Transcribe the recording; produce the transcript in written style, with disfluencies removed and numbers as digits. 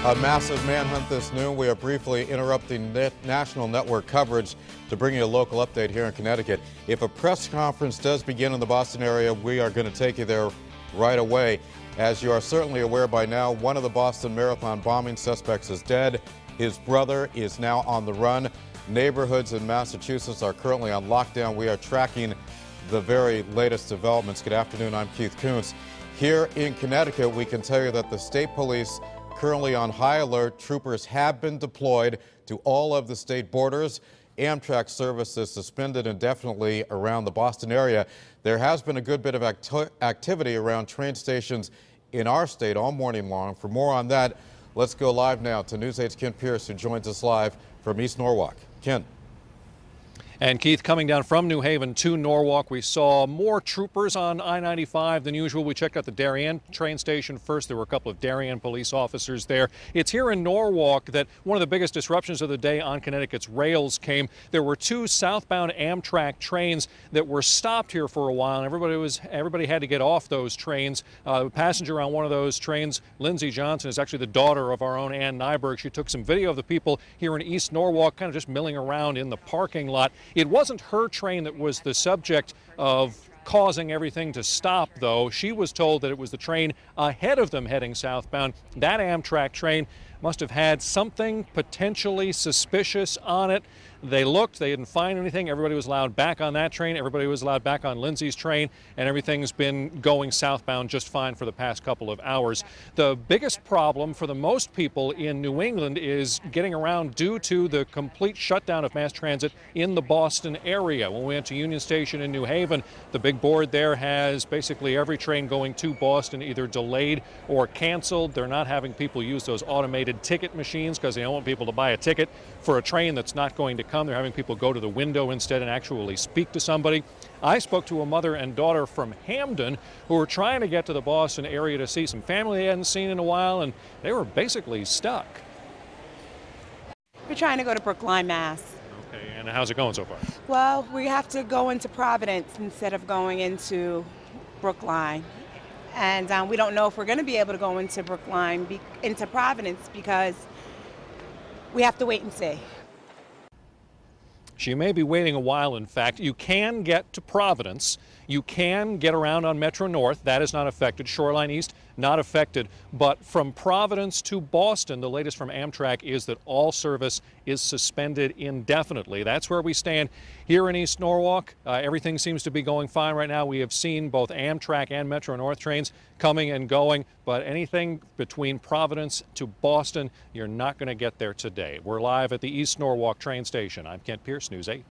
A massive manhunt this noon. We are briefly interrupting national network coverage to bring you a local update here in Connecticut. If a press conference does begin in the Boston area, we are going to take you there right away. As you are certainly aware by now, one of the Boston Marathon bombing suspects is dead. His brother is now on the run. Neighborhoods in Massachusetts are currently on lockdown. We are tracking the very latest developments. Good afternoon, I'm Keith Kuntz. Here in Connecticut, we can tell you that the state police currently on high alert. Troopers have been deployed to all of the state borders. Amtrak service is suspended indefinitely around the Boston area. There has been a good bit of activity around train stations in our state all morning long. For more on that, let's go live now to News 8's Ken Pierce, who joins us live from East Norwalk. Ken. And Keith, coming down from New Haven to Norwalk, we saw more troopers on I-95 than usual. We checked out the Darien train station first. There were a couple of Darien police officers there. It's here in Norwalk that one of the biggest disruptions of the day on Connecticut's rails came. There were two southbound Amtrak trains that were stopped here for a while, and everybody had to get off those trains. The passenger on one of those trains, Lindsay Johnson, is actually the daughter of our own Ann Nyberg. She took some video of the people here in East Norwalk kind of just milling around in the parking lot. It wasn't her train that was the subject of causing everything to stop, though. She was told that it was the train ahead of them heading southbound. That Amtrak train must have had something potentially suspicious on it. They looked, they didn't find anything. Everybody was allowed back on that train. Everybody was allowed back on Lindsay's train, and everything's been going southbound just fine for the past couple of hours. The biggest problem for the most people in New England is getting around due to the complete shutdown of mass transit in the Boston area. When we went to Union Station in New Haven, the big board there has basically every train going to Boston either delayed or canceled. They're not having people use those automated ticket machines because they don't want people to buy a ticket for a train that's not going to come. They're having people go to the window instead and actually speak to somebody. I spoke to a mother and daughter from Hamden who were trying to get to the Boston area to see some family they hadn't seen in a while, and they were basically stuck. We're trying to go to Brookline, Mass. Okay, and how's it going so far? Well, we have to go into Providence instead of going into Brookline. And we don't know if we're going to be able to go into into Providence because we have to wait and see. She may be waiting a while, in fact. You can get to Providence. You can get around on Metro North. That is not affected. Shoreline East, not affected. But from Providence to Boston, the latest from Amtrak is that all service is suspended indefinitely. That's where we stand here in East Norwalk. Everything seems to be going fine right now. We have seen both Amtrak and Metro North trains coming and going, but anything between Providence to Boston, you're not going to get there today. We're live at the East Norwalk train station. I'm Kent Pierce, News 8.